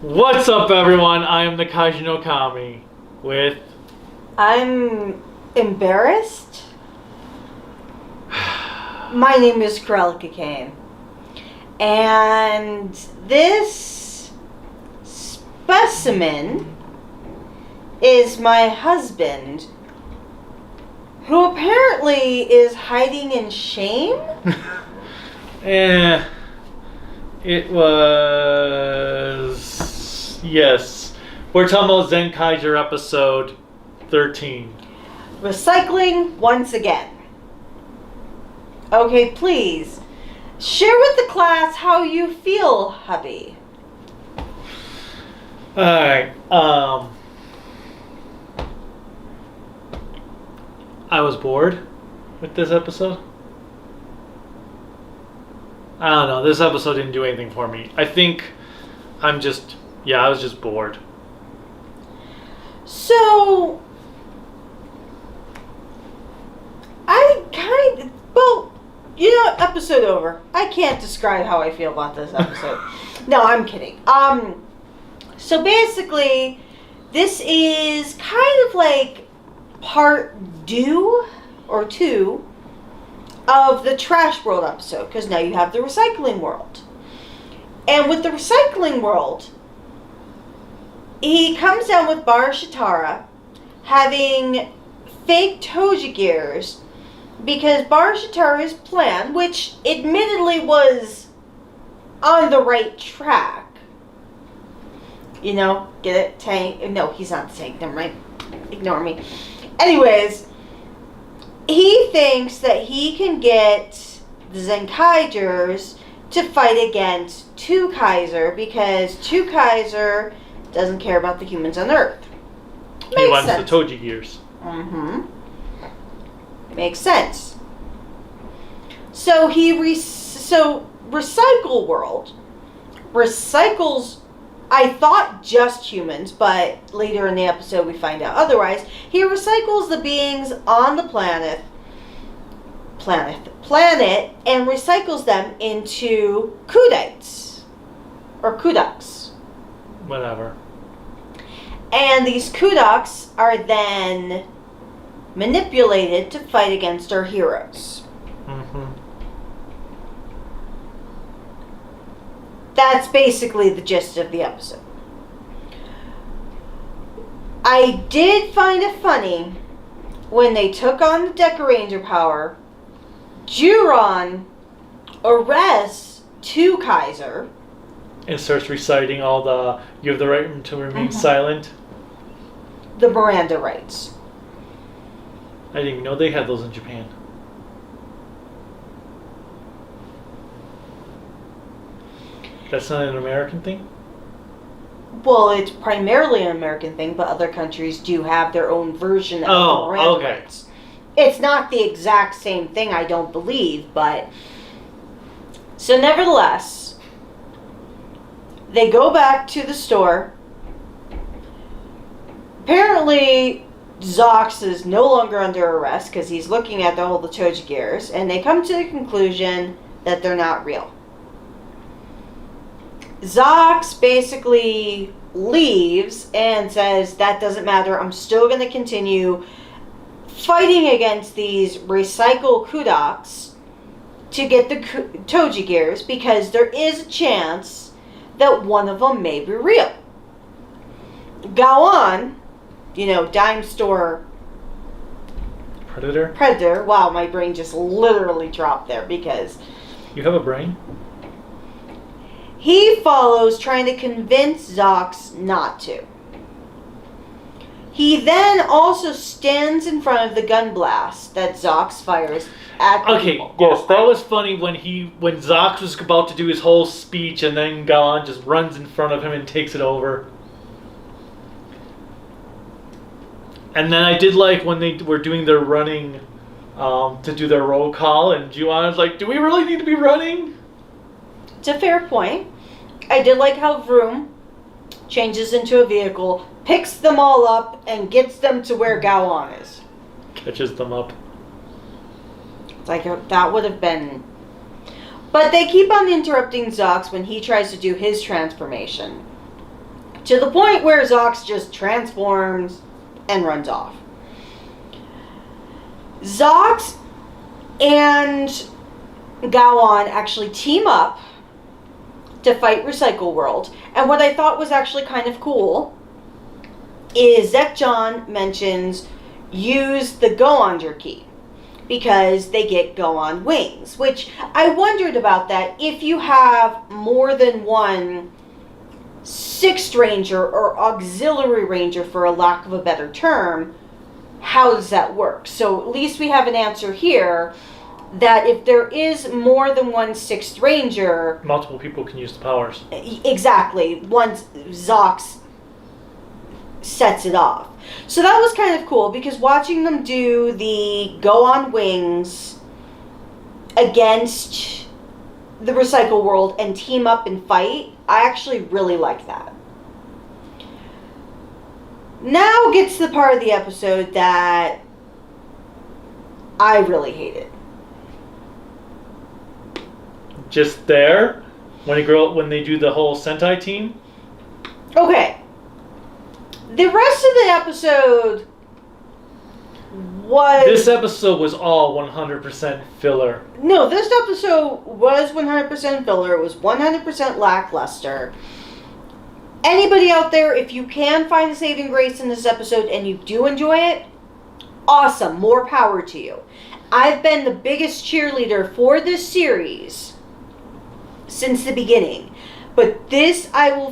What's up, everyone? I am the Kaiju no Kami with... I'm embarrassed. My name is Krelika Kane. And this specimen is my husband, who apparently is hiding in shame. It was... Yes. We're talking about Zenkaiger episode 13. Recycling once again. Okay, please. Share with the class how you feel, hubby. Alright, I was bored with this episode. I don't know, this episode didn't do anything for me. I think I was just bored. So, episode over. I can't describe how I feel about this episode. No, I'm kidding. So basically, this is kind of like part 2 of the Trash World episode, because now you have the Recycling World. And with the Recycling World, he comes down with Bar Shitara having fake Toji gears because Bar Shitara's plan, which admittedly was on the right track. You know, get it? Tank? No, he's not the tank. Never mind. Ignore me. Anyways, he thinks that he can get the Zenkaigers to fight against Two Kaiser because Two Kaiser doesn't care about the humans on Earth. He wants the Toji gears. Mm-hmm. Makes sense. So Recycle World recycles, I thought, just humans, but later in the episode we find out otherwise. He recycles the beings on the planet and recycles them into Kudites or Kudaks. Whatever. And these Kudaks are then manipulated to fight against our heroes. Mm-hmm. That's basically the gist of the episode. I did find it funny when they took on the Decoranger power. Juron arrests Two Kaiser and starts reciting all the "you have the right to remain silent." The Miranda rights. I didn't even know they had those in Japan. That's not an American thing? Well, it's primarily an American thing, but other countries do have their own version of the Miranda rights. It's not the exact same thing, I don't believe, but... So nevertheless, they go back to the store. Apparently, Zox is no longer under arrest because he's looking at all the Toji gears, and they come to the conclusion that they're not real. Zox basically leaves and says, that doesn't matter, I'm still going to continue fighting against these recycle Kudaks to get the Toji gears because there is a chance that one of them may be real. Gaon, dime store Predator. Wow, my brain just literally dropped there because... You have a brain? He follows, trying to convince Zox not to. He then also stands in front of the gun blast that Zox fires at people. Yes, that was funny when Zox was about to do his whole speech and then Gaon just runs in front of him and takes it over. And then I did like when they were doing their running to do their roll call, and Juwan was like, do we really need to be running? It's a fair point. I did like how Vroom changes into a vehicle, picks them all up, and gets them to where Gaon is. Catches them up. It's like, that would have been... But they keep on interrupting Zox when he tries to do his transformation. To the point where Zox just transforms and runs off. Zox and Gowon actually team up to fight Recycle World. And what I thought was actually kind of cool is Zekjon mentions use the Go-Under key because they get Go-On wings, which I wondered about that. If you have more than one Sixth Ranger or Auxiliary Ranger, for a lack of a better term, how does that work? So at least we have an answer here that if there is more than one Sixth Ranger... multiple people can use the powers. Exactly. Once Zox sets it off. So that was kind of cool because watching them do the Go-On wings against the Recycle World and team up and fight, I actually really like that. Now gets the part of the episode that I really hated. Just there, when they do the whole Sentai team. Okay. The rest of the episode was... This episode was all 100% filler. No, this episode was 100% filler. It was 100% lackluster. Anybody out there, if you can find a saving grace in this episode and you do enjoy it, awesome. More power to you. I've been the biggest cheerleader for this series since the beginning. But this I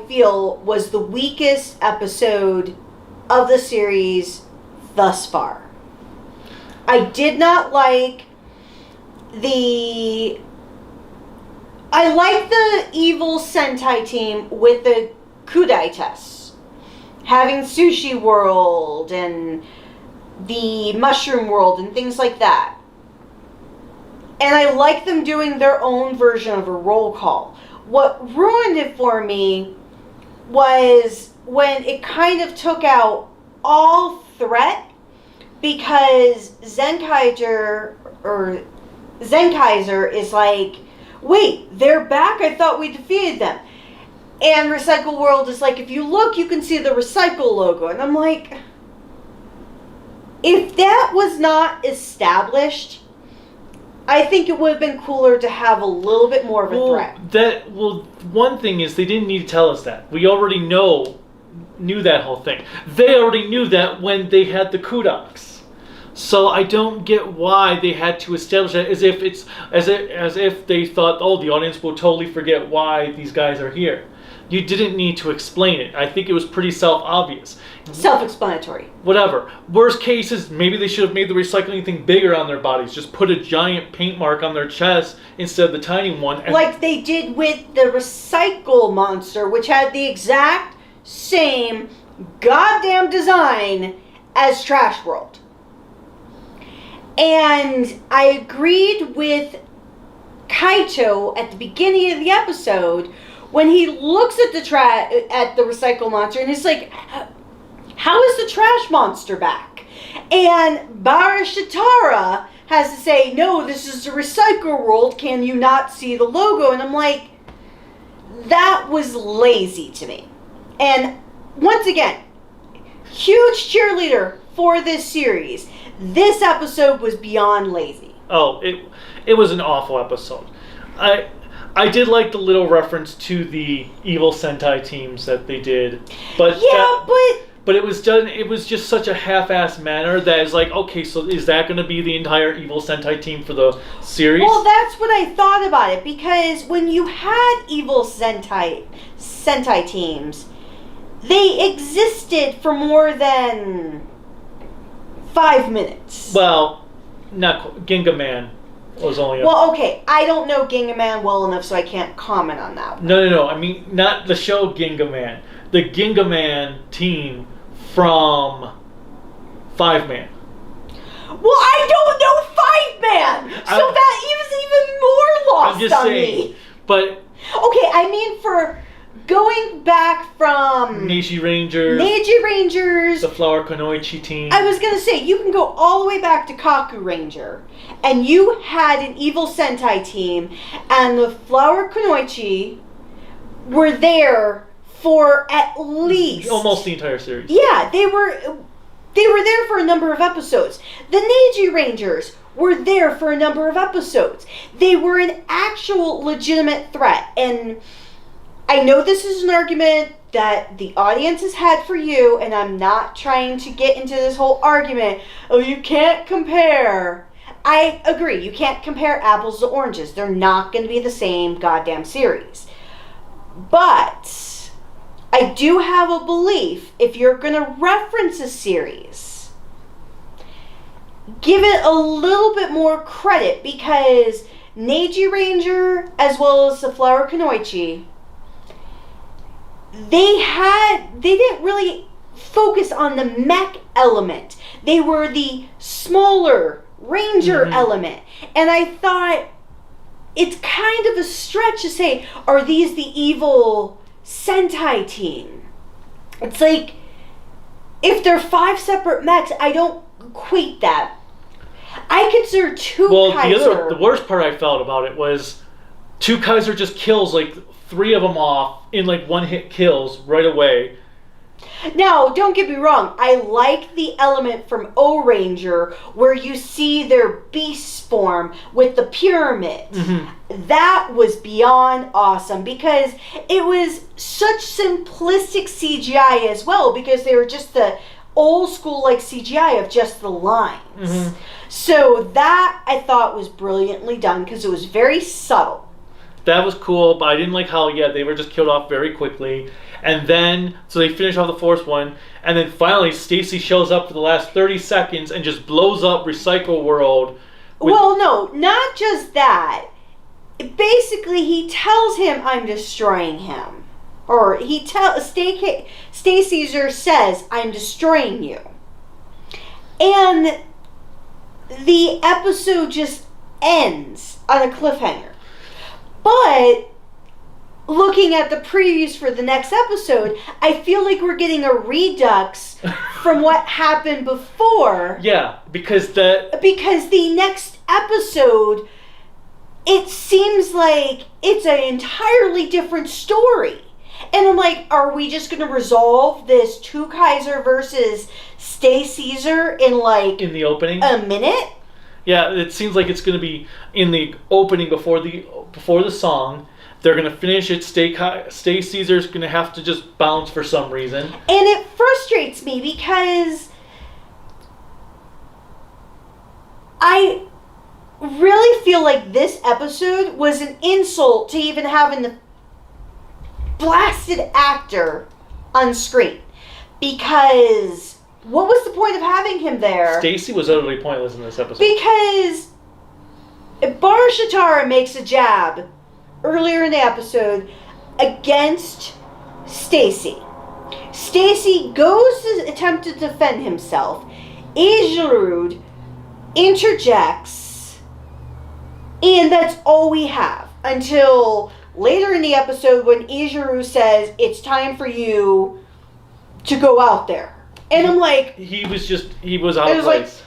feel was the weakest episode of the series thus far. I did not like I like the evil Sentai team with the Kudai tests. Having Sushi World and the Mushroom World and things like that. And I like them doing their own version of a roll call. What ruined it for me was when it kind of took out all threat because Zenkaiger is like, wait, they're back? I thought we defeated them. And Recycle World is like, if you look, you can see the Recycle logo. And I'm like, if that was not established, I think it would have been cooler to have a little bit more of a threat. One thing is they didn't need to tell us that. We already knew that whole thing. They already knew that when they had the Kudoks. So I don't get why they had to establish that as if they thought, oh, the audience will totally forget why these guys are here. You didn't need to explain it. I think it was pretty self-obvious. Self-explanatory. Whatever. Worst case is maybe they should have made the recycling thing bigger on their bodies. Just put a giant paint mark on their chest instead of the tiny one. Like they did with the Recycle monster, which had the exact same goddamn design as Trash World. And I agreed with Kaito at the beginning of the episode when he looks at the Recycle monster and he's like, how is the Trash monster back? And Barashitara has to say, no, this is the Recycle World. Can you not see the logo? And I'm like, that was lazy to me. And once again, huge cheerleader for this series. This episode was beyond lazy. Oh, it was an awful episode. I did like the little reference to the evil Sentai teams that they did, but it was done. It was just such a half-assed manner that is like, okay, so is that going to be the entire evil Sentai team for the series? Well, that's what I thought about it, because when you had evil Sentai teams, they existed for more than 5 minutes. Well, not Ginga Man was only. Well, okay, I don't know Ginga Man well enough, so I can't comment on that one. No. I mean, not the show Ginga Man. The Ginga Man team from 5-Man. Well, I don't know 5-Man, so that is even more lost I'm just on saying, me. But okay, I mean for going back from Neji Rangers, the Flower Kunoichi team. I was going to say, you can go all the way back to Kaku Ranger, and you had an evil Sentai team, and the Flower Kunoichi were there for at least almost the entire series. Yeah, they were there for a number of episodes. The Neji Rangers were there for a number of episodes. They were an actual legitimate threat. And I know this is an argument that the audience has had for you, and I'm not trying to get into this whole argument. Oh, you can't compare. I agree, you can't compare apples to oranges. They're not going to be the same goddamn series. But I do have a belief, if you're going to reference a series, give it a little bit more credit, because Neji Ranger, as well as the Flower Kunoichi, they didn't really focus on the mech element. They were the smaller ranger element. And I thought, it's kind of a stretch to say, are these the evil Sentai team? It's like, if they're 5 separate mechs, I don't equate that. I consider Kaiser... The worst part I felt about it was Kaiser just kills like 3 of them off in like one-hit kills right away. Now, don't get me wrong. I like the element from O-Ranger where you see their beast form with the pyramid. That was beyond awesome, because it was such simplistic CGI as well, because they were just the old school like CGI of just the lines. So that I thought was brilliantly done, because it was very subtle. That was cool, but I didn't like how, they were just killed off very quickly. And then, so they finish off the first one, and then finally Stacy shows up for the last 30 seconds and just blows up Recycle World. Well, no, not just that. Basically, he tells him, I'm destroying him. Or Stacyzer says, I'm destroying you. And the episode just ends on a cliffhanger. But looking at the previews for the next episode, I feel like we're getting a redux from what happened before. Yeah, because the next episode, it seems like it's an entirely different story. And I'm like, are we just going to resolve this Kaiser versus Stacyzer in the opening? A minute? Yeah, it seems like it's going to be in the opening before the song. They're going to finish it. Stacyzer's going to have to just bounce for some reason. And it frustrates me because I really feel like this episode was an insult to even having the blasted actor on screen. Because what was the point of having him there? Stacy was utterly pointless in this episode. Because Barashatara makes a jab earlier in the episode against Stacy. Stacy goes to attempt to defend himself. Ijiru interjects, and that's all we have until later in the episode when Ijiru says it's time for you to go out there. And I'm like, he was out of place.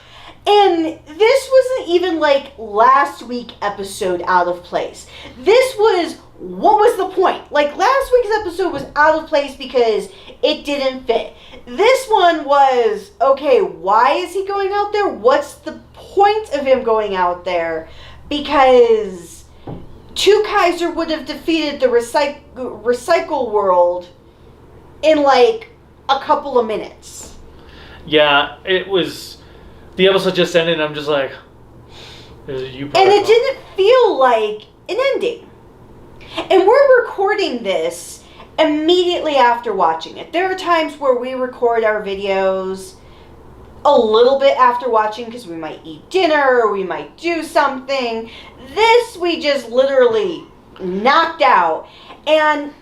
And this wasn't even like last week episode out of place. This was, what was the point? Like last week's episode was out of place because it didn't fit. This one was, okay, why is he going out there? What's the point of him going out there? Because Kaiser would have defeated the recycle world in like a couple of minutes. Yeah, it was... The episode just ended and I'm just like... And it didn't feel like an ending. And we're recording this immediately after watching it. There are times where we record our videos a little bit after watching because we might eat dinner or we might do something. This we just literally knocked out. And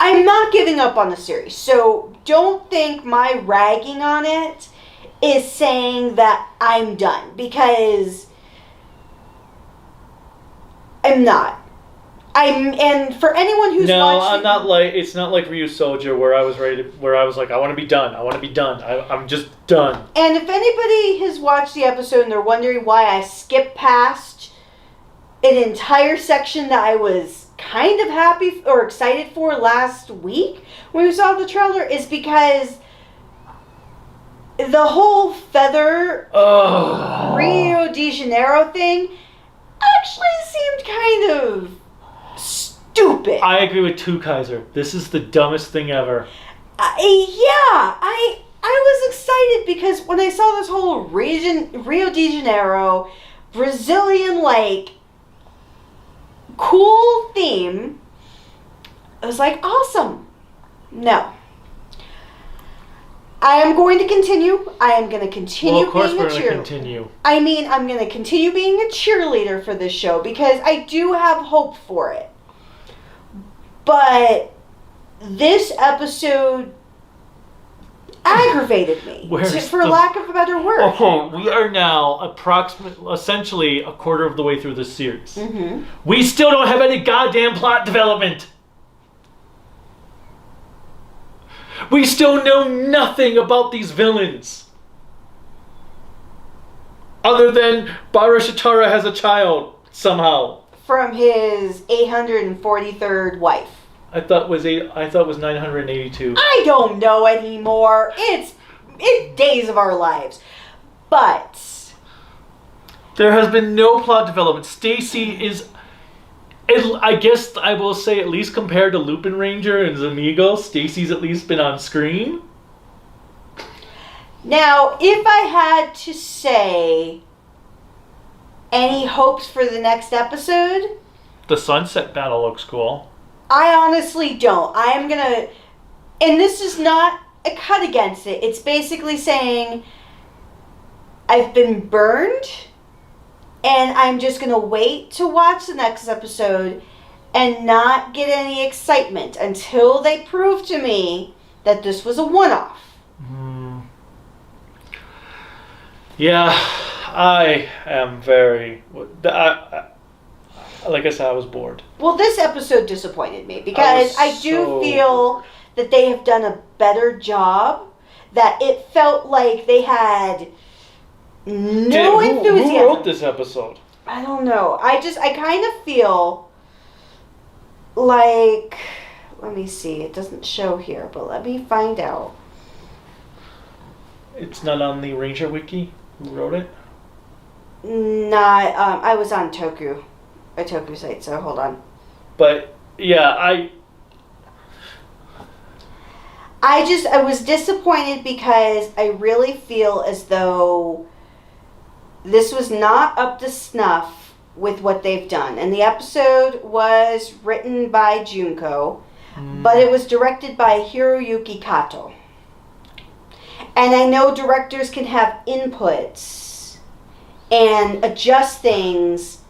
I'm not giving up on the series, so don't think my ragging on it is saying that I'm done, because I'm not. And for anyone who's watching... I'm not like, it's not like Ryu Soldier where I was like, I want to be done. I'm just done. And if anybody has watched the episode and they're wondering why I skipped past an entire section that I was kind of happy or excited for last week when we saw the trailer is because the whole feather Rio de Janeiro thing actually seemed kind of stupid. I agree with Kaiser. This is the dumbest thing ever. I was excited because when I saw this whole Rio de Janeiro Brazilian cool theme, I was like, awesome. No. I am going to continue. I am going to continue being a cheerleader. Well, of course we're going to continue. I mean, I'm going to continue being a cheerleader for this show because I do have hope for it. But this episode aggravated me, for lack of a better word. Okay, we are now essentially a quarter of the way through this series. Mm-hmm. We still don't have any goddamn plot development. We still know nothing about these villains. Other than Barashitara has a child, somehow. From his 843rd wife. I thought it was 982. I don't know anymore. It's days of our lives. But there has been no plot development. Stacy is, I guess I will say, at least compared to Lupin Ranger and Zamigo, Stacy's at least been on screen. Now, if I had to say any hopes for the next episode, the sunset battle looks cool. I honestly don't. I am gonna, and this is not a cut against it. It's basically saying I've been burned and I'm just gonna wait to watch the next episode and not get any excitement until they prove to me that this was a one-off. Yeah, I am very... like I said, I was bored. Well, this episode disappointed me because I do feel that they have done a better job. That it felt like they had no enthusiasm. Who wrote this episode? I don't know. I kind of feel like... Let me see. It doesn't show here, but let me find out. It's not on the Ranger Wiki? Who wrote it? Not... I was on Toku. A Toku site, so hold on. But yeah, I was disappointed because I really feel as though this was not up to snuff with what they've done. And the episode was written by Junko, but it was directed by Hiroyuki Kato. And I know directors can have inputs and adjust things.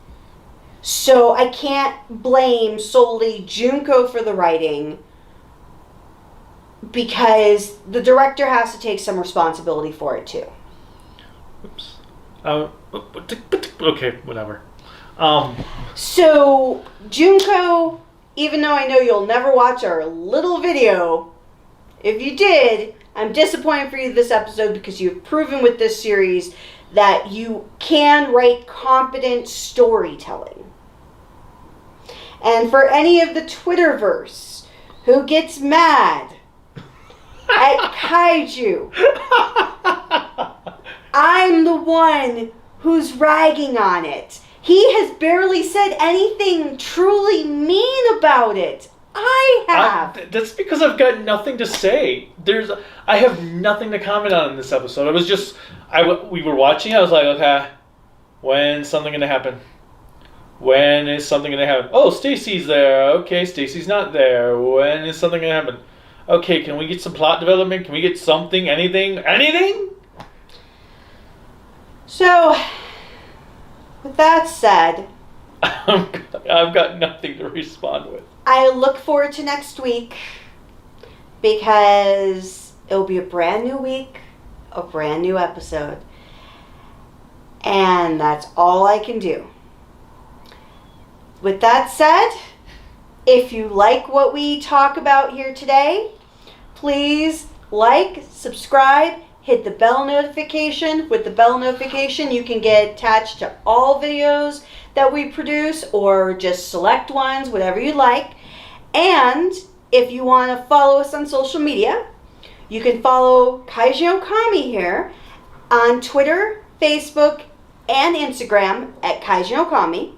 So I can't blame solely Junko for the writing because the director has to take some responsibility for it too. Oops. Okay, whatever. So Junko, even though I know you'll never watch our little video, if you did, I'm disappointed for you this episode because you've proven with this series that you can write competent storytelling. And for any of the Twitterverse who gets mad at kaiju, I'm the one who's ragging on it. He has barely said anything truly mean about it. I have. That's because I've got nothing to say. I have nothing to comment on in this episode. It was just, we were watching. I was like, okay, when's something going to happen? When is something going to happen? Oh, Stacy's there. Okay, Stacy's not there. When is something going to happen? Okay, can we get some plot development? Can we get something? Anything? Anything? So, with that said, I've got nothing to respond with. I look forward to next week because it'll be a brand new week, a brand new episode. And that's all I can do. With that said, if you like what we talk about here today, please like, subscribe, hit the bell notification. With the bell notification, you can get attached to all videos that we produce or just select ones, whatever you like. And if you want to follow us on social media, you can follow Kaiju Okami here on Twitter, Facebook, and Instagram at Kaiju Okami.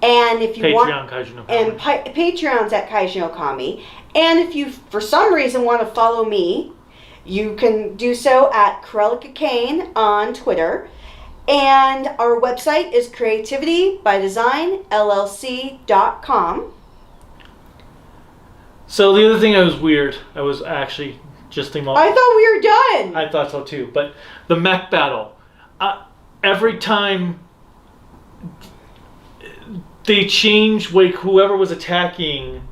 And if you Patreon, Kaiju no and Patreon's at Kaiju Okami. And if you, for some reason, want to follow me, you can do so at Corellica Kane on Twitter. And our website is creativitybydesignllc.com. So the other thing I was actually just thinking about. I thought we were done. I thought so too. But the mech battle, every time they changed, like whoever was attacking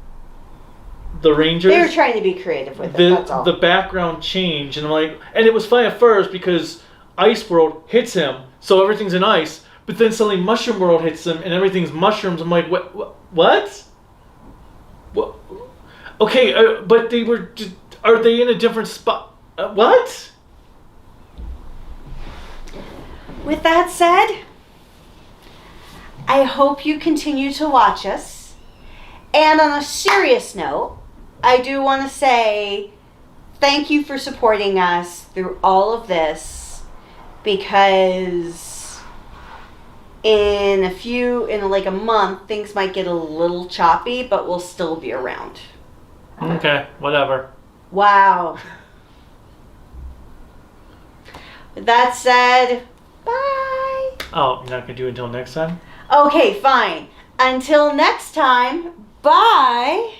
the Rangers. They were trying to be creative with it. That's all. The background changed, and I'm like, and it was fine at first because Ice World hits him, so everything's in ice. But then suddenly Mushroom World hits him, and everything's mushrooms. I'm like, what? Okay, but they were. Are they in a different spot? What? With that said, I hope you continue to watch us. And on a serious note, I do want to say thank you for supporting us through all of this, because in like a month, things might get a little choppy, but we'll still be around. Okay, whatever. Wow. With that said, bye. Oh, you're not going to do it until next time? Okay, fine. Until next time, bye.